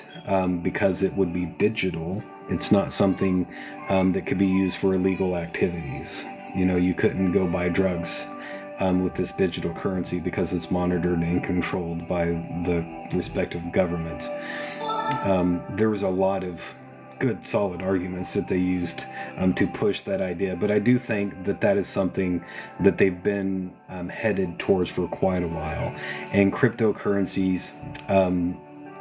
because it would be digital, it's not something that could be used for illegal activities. You couldn't go buy drugs with this digital currency because it's monitored and controlled by the respective governments. There was a lot of good, solid arguments that they used to push that idea. But I do think that is something that they've been headed towards for quite a while. And cryptocurrencies,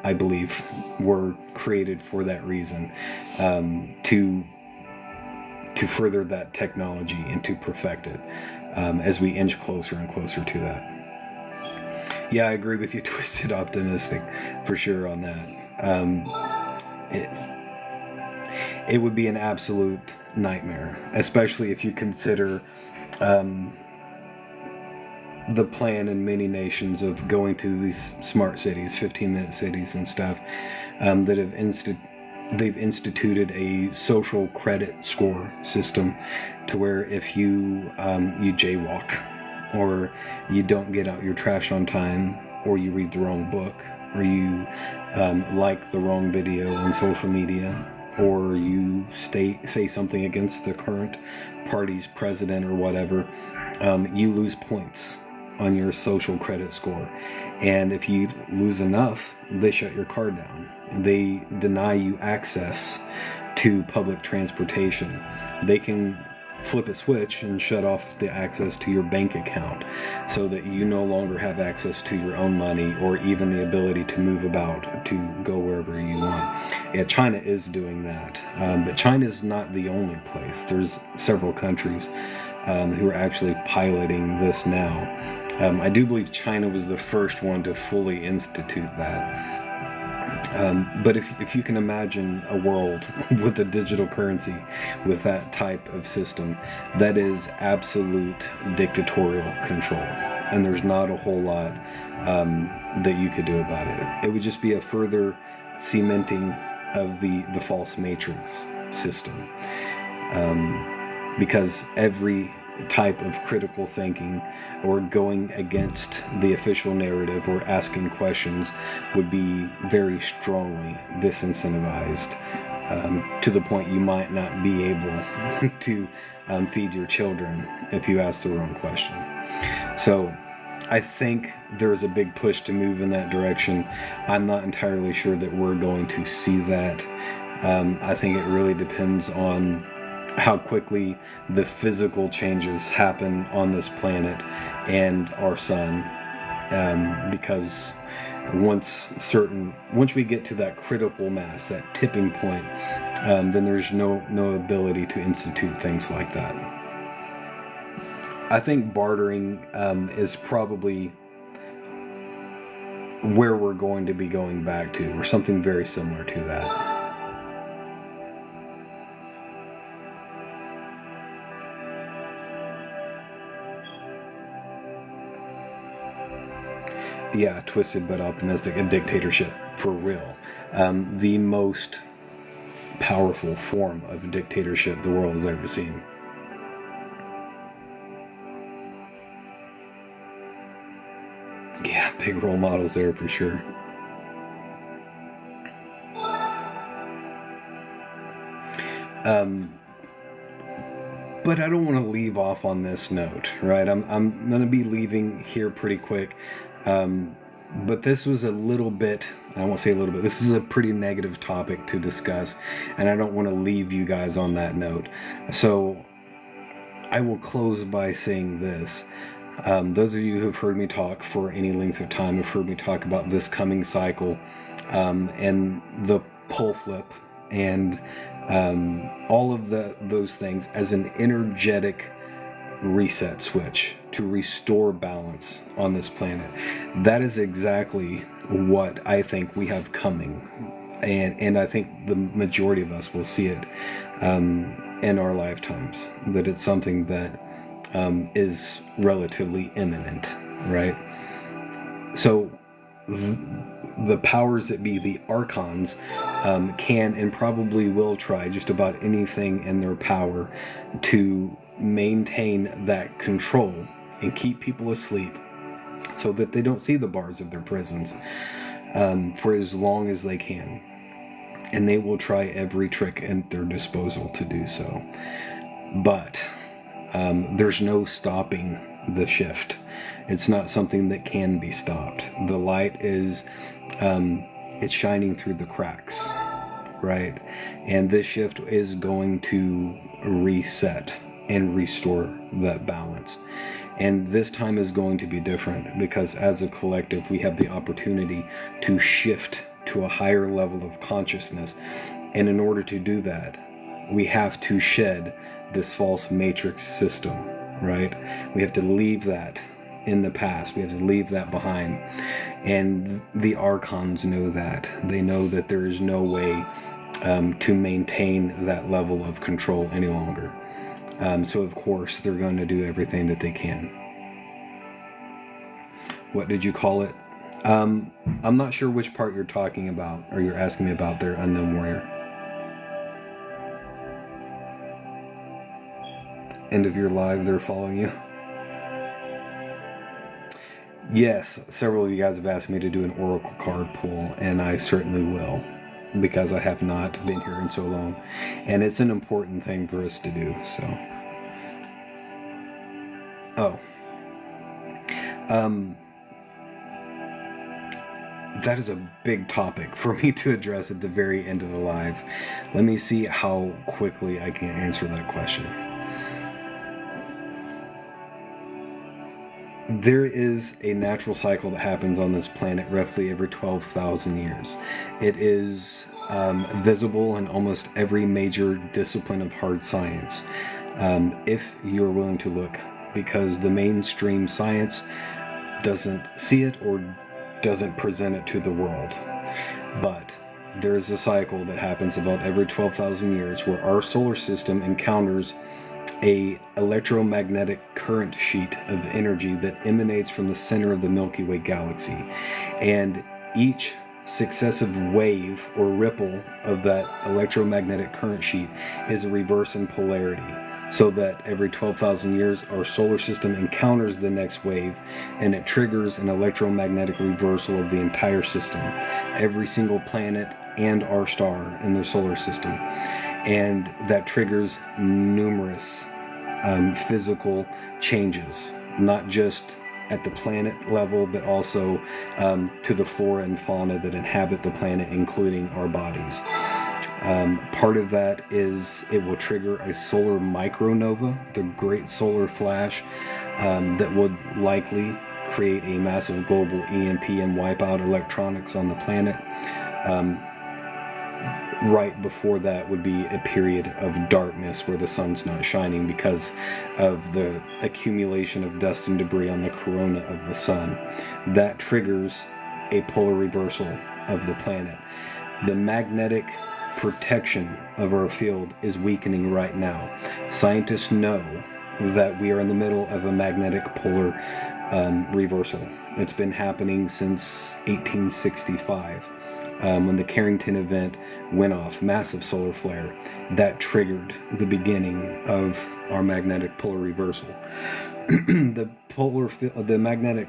I believe, were created for that reason, to further that technology and to perfect it as we inch closer and closer to that. Yeah, I agree with you, Twisted Optimistic, for sure on that. It would be an absolute nightmare, especially if you consider the plan in many nations of going to these smart cities, 15-minute cities and stuff, that they've instituted a social credit score system, to where if you jaywalk, or you don't get out your trash on time, or you read the wrong book, or you like the wrong video on social media, or you say something against the current party's president or whatever, you lose points on your social credit score. And if you lose enough, they shut your card down. They deny you access to public transportation. They can flip a switch and shut off the access to your bank account, so that you no longer have access to your own money, or even the ability to move about, to go wherever you want. Yeah, China is doing that. But China is not the only place. There's several countries who are actually piloting this now. I do believe China was the first one to fully institute that. But if you can imagine a world with a digital currency, with that type of system, that is absolute dictatorial control. And there's not a whole lot that you could do about it. It would just be a further cementing of the false matrix system. Because every type of critical thinking or going against the official narrative or asking questions would be very strongly disincentivized, to the point you might not be able to feed your children if you ask the wrong question. So I think there's a big push to move in that direction. I'm not entirely sure that we're going to see that. I think it really depends on how quickly the physical changes happen on this planet and our sun, because once we get to that critical mass, that tipping point, then there's no ability to institute things like that. I think bartering is probably where we're going to be going back to, or something very similar to that. Yeah, twisted but optimistic. A dictatorship, for real. The most powerful form of dictatorship the world has ever seen. Yeah, big role models there for sure. But I don't want to leave off on this note, right? I'm going to be leaving here pretty quick. But this was a little bit, I won't say a little bit, this is a pretty negative topic to discuss, and I don't want to leave you guys on that note. So I will close by saying this. Those of you who've heard me talk for any length of time have heard me talk about this coming cycle, and the pole flip, and all of those things as an energetic reset switch to restore balance on this planet. That is exactly what I think we have coming, and I think the majority of us will see it in our lifetimes, that it's something that is relatively imminent, right? So the powers that be, the archons, can and probably will try just about anything in their power to maintain that control and keep people asleep so that they don't see the bars of their prisons for as long as they can. And they will try every trick at their disposal to do so. But there's no stopping the shift. It's not something that can be stopped. The light is it's shining through the cracks, right? And this shift is going to reset and restore that balance. And this time is going to be different because as a collective, we have the opportunity to shift to a higher level of consciousness. And in order to do that, we have to shed this false matrix system, right? We have to leave that in the past. We have to leave that behind. And the archons know that. They know that there is no way to maintain that level of control any longer. So of course they're going to do everything that they can. What did you call it? I'm not sure which part you're talking about, or you're asking me about there, Unknown Warrior. End of your live, they're following you. Yes, several of you guys have asked me to do an oracle card pull, and I certainly will, because I have not been here in so long, and it's an important thing for us to do. So, that is a big topic for me to address at the very end of the live. Let me see how quickly I can answer that question. There is a natural cycle that happens on this planet roughly every 12,000 years. It is visible in almost every major discipline of hard science, if you're willing to look, because the mainstream science doesn't see it or doesn't present it to the world. But there's a cycle that happens about every 12,000 years where our solar system encounters a electromagnetic current sheet of energy that emanates from the center of the Milky Way galaxy. And each successive wave or ripple of that electromagnetic current sheet is a reverse in polarity, so that every 12,000 years our solar system encounters the next wave and it triggers an electromagnetic reversal of the entire system, every single planet and our star in their solar system. And that triggers numerous physical changes, not just at the planet level, but also to the flora and fauna that inhabit the planet, including our bodies. Part of that is it will trigger a solar micronova, the great solar flash, that would likely create a massive global EMP and wipe out electronics on the planet. Right before that would be a period of darkness where the sun's not shining because of the accumulation of dust and debris on the corona of the sun. That triggers a polar reversal of the planet. The magnetic protection of our field is weakening right now. Scientists know that we are in the middle of a magnetic polar reversal. It's been happening since 1865. When the Carrington event went off, massive solar flare, that triggered the beginning of our magnetic polar reversal. The magnetic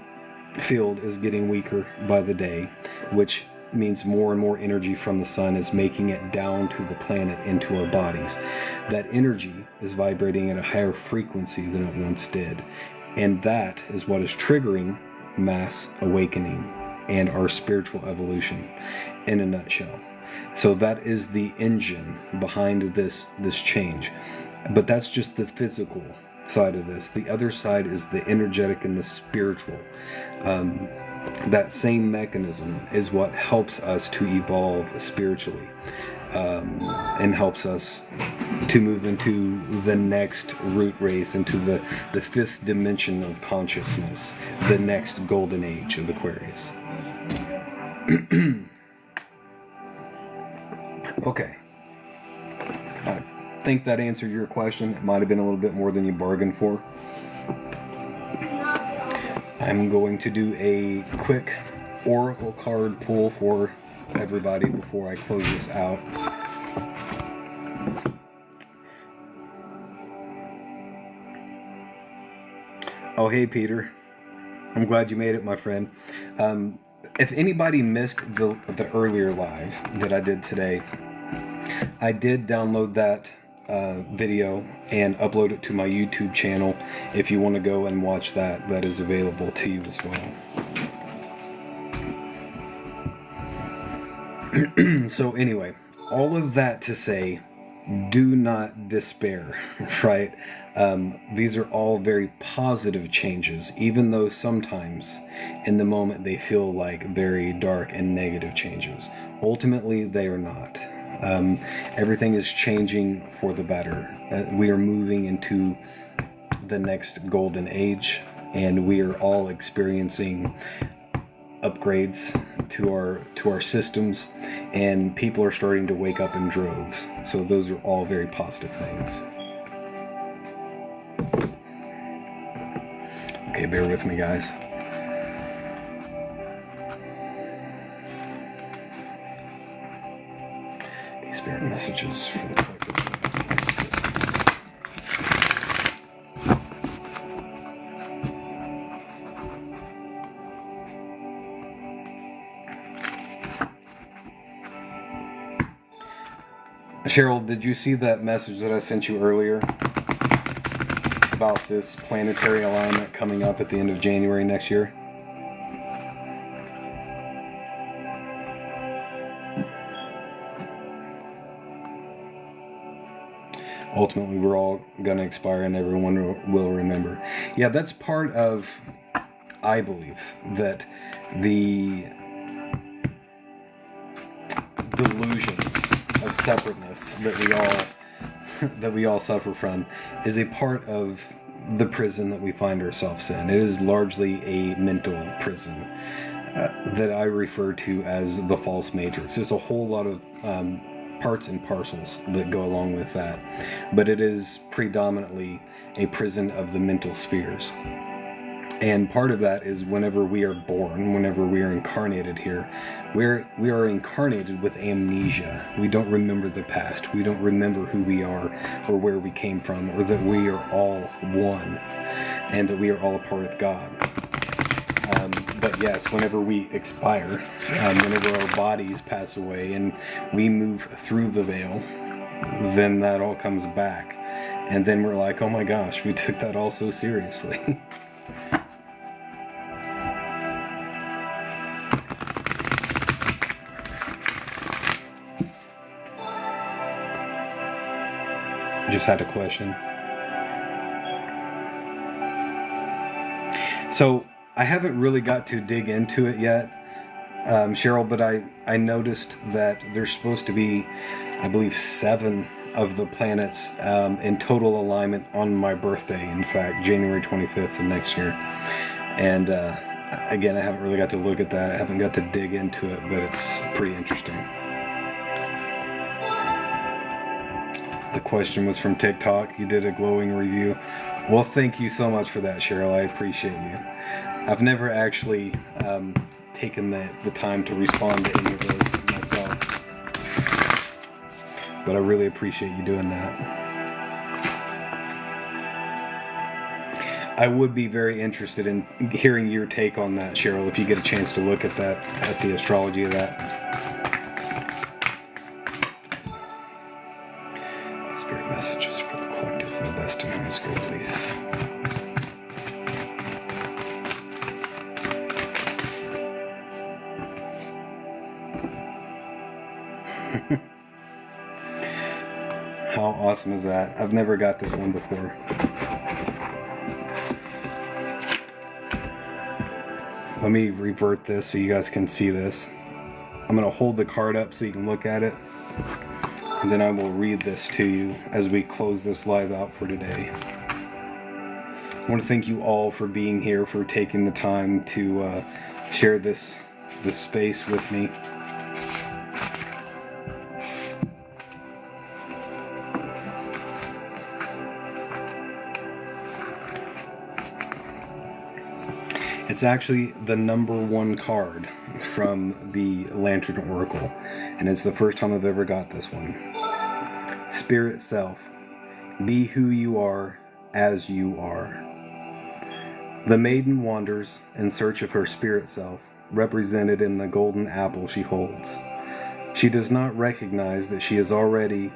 field is getting weaker by the day, which means more and more energy from the sun is making it down to the planet into our bodies. That energy is vibrating at a higher frequency than it once did, and that is what is triggering mass awakening and our spiritual evolution in a nutshell. So that is the engine behind this change. But that's just the physical side of this. The other side is the energetic and the spiritual. That same mechanism is what helps us to evolve spiritually, and helps us to move into the next root race, into the fifth dimension of consciousness, the next golden age of Aquarius. Okay. I think that answered your question. It might have been a little bit more than you bargained for. I'm going to do a quick oracle card pull for everybody before I close this out. Oh, hey, Peter. I'm glad you made it, my friend. If anybody missed the earlier live that I did today, I did download that video and upload it to my YouTube channel. If you want to go and watch that, that is available to you as well. So anyway, all of that to say, do not despair, right? These are all very positive changes, even though sometimes in the moment they feel like very dark and negative changes. Ultimately, they are not. Everything is changing for the better. We are moving into the next golden age, and we are all experiencing upgrades to our systems, and people are starting to wake up in droves. So those are all very positive things. Okay, bear with me, guys. Spirit messages for the collective. Cheryl, did you see that message that I sent you earlier about this planetary alignment coming up at the end of January next year? Ultimately, we're all going to expire and everyone will remember. Yeah, that's part of, I believe, that the delusions of separateness that we all suffer from is a part of the prison that we find ourselves in. It is largely a mental prison that I refer to as the false matrix. There's a whole lot of parts and parcels that go along with that, but it is predominantly a prison of the mental spheres. And part of that is whenever we are born, whenever we are incarnated here, we are incarnated with amnesia. We don't remember the past. We don't remember who we are or where we came from, or that we are all one and that we are all a part of God. But yes, whenever we expire, whenever our bodies pass away and we move through the veil, then that all comes back. And then we're like, oh my gosh, we took that all so seriously. Just had a question. So I haven't really got to dig into it yet, Cheryl, but I noticed that there's supposed to be, I believe, 7 of the planets in total alignment on my birthday, in fact, January 25th of next year. And again, I haven't really got to look at that. I haven't got to dig into it, but it's pretty interesting. The question was from TikTok. You did a glowing review. Well, thank you so much for that, Cheryl. I appreciate you. I've never actually taken the time to respond to any of those myself, but I really appreciate you doing that. I would be very interested in hearing your take on that, Cheryl, if you get a chance to look at that, at the astrology of that. Spirit messages for the collective and the best in high school, please. How awesome is that? I've never got this one before. Let me revert this so you guys can see this. I'm going to hold the card up so you can look at it. And then I will read this to you as we close this live out for today. I want to thank you all for being here, for taking the time to share this space with me. It's actually the number 1 card from the Lantern Oracle, and it's the first time I've ever got this one. Spirit Self, be who you are as you are. The maiden wanders in search of her spirit self, represented in the golden apple she holds. She does not recognize that she already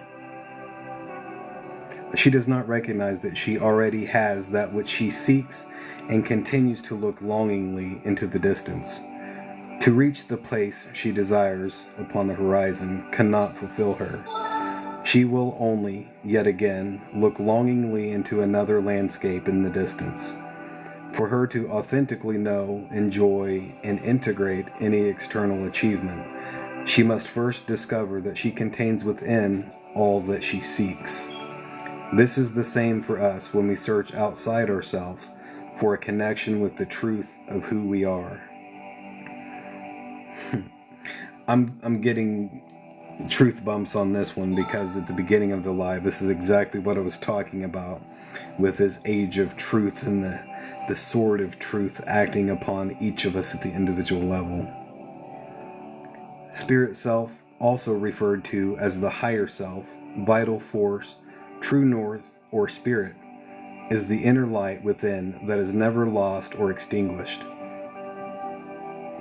has that which she seeks, and continues to look longingly into the distance. To reach the place she desires upon the horizon cannot fulfill her. She will only, yet again, look longingly into another landscape in the distance. For her to authentically know, enjoy, and integrate any external achievement, she must first discover that she contains within all that she seeks. This is the same for us when we search outside ourselves for a connection with the truth of who we are. I'm getting truth bumps on this one because at the beginning of the live, this is exactly what I was talking about with this age of truth and the sword of truth acting upon each of us at the individual level. Spirit self, also referred to as the higher self, vital force, true north, or spirit, is the inner light within that is never lost or extinguished.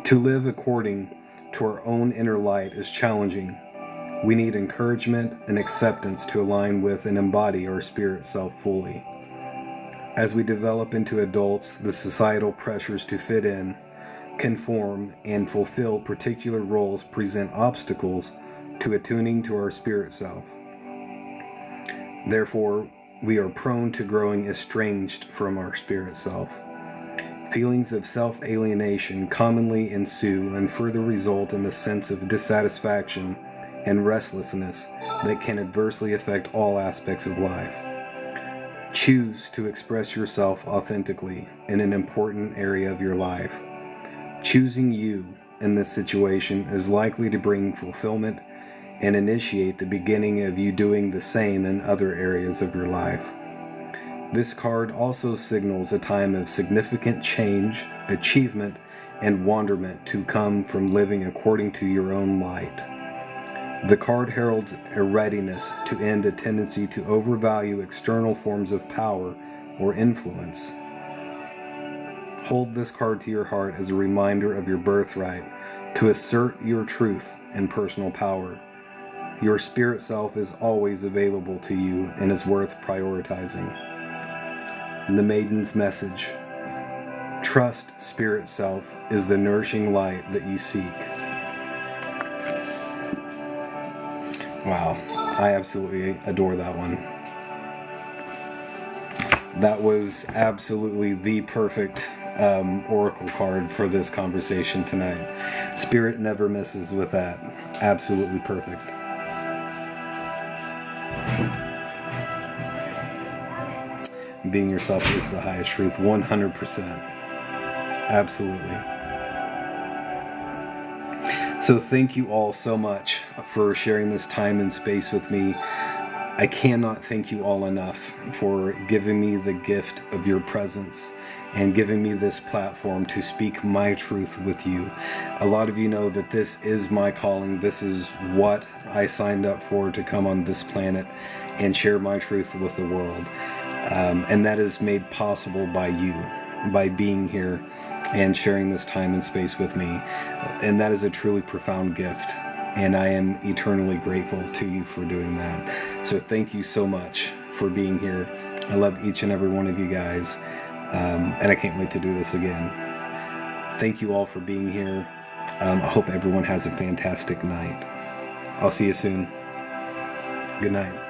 To live according to our own inner light is challenging. We need encouragement and acceptance to align with and embody our spirit self fully. As we develop into adults, the societal pressures to fit in, conform, and fulfill particular roles present obstacles to attuning to our spirit self. Therefore, we are prone to growing estranged from our spirit self. Feelings of self-alienation commonly ensue and further result in the sense of dissatisfaction and restlessness that can adversely affect all aspects of life. Choose to express yourself authentically in an important area of your life. Choosing you in this situation is likely to bring fulfillment and initiate the beginning of you doing the same in other areas of your life. This card also signals a time of significant change, achievement, and wonderment to come from living according to your own light. The card heralds a readiness to end a tendency to overvalue external forms of power or influence. Hold this card to your heart as a reminder of your birthright to assert your truth and personal power. Your spirit self is always available to you and is worth prioritizing. The Maiden's message: trust spirit self is the nourishing light that you seek. Wow, I absolutely adore that one. That was absolutely the perfect oracle card for this conversation tonight. Spirit never misses with that. Absolutely perfect. Being yourself is the highest truth. 100%. Absolutely. So thank you all so much for sharing this time and space with me. I cannot thank you all enough for giving me the gift of your presence and giving me this platform to speak my truth with you. A lot of you know that this is my calling. This is what I signed up for, to come on this planet and share my truth with the world. And that is made possible by you, by being here and sharing this time and space with me. And that is a truly profound gift. And I am eternally grateful to you for doing that. So thank you so much for being here. I love each and every one of you guys. And I can't wait to do this again. Thank you all for being here. I hope everyone has a fantastic night. I'll see you soon. Good night.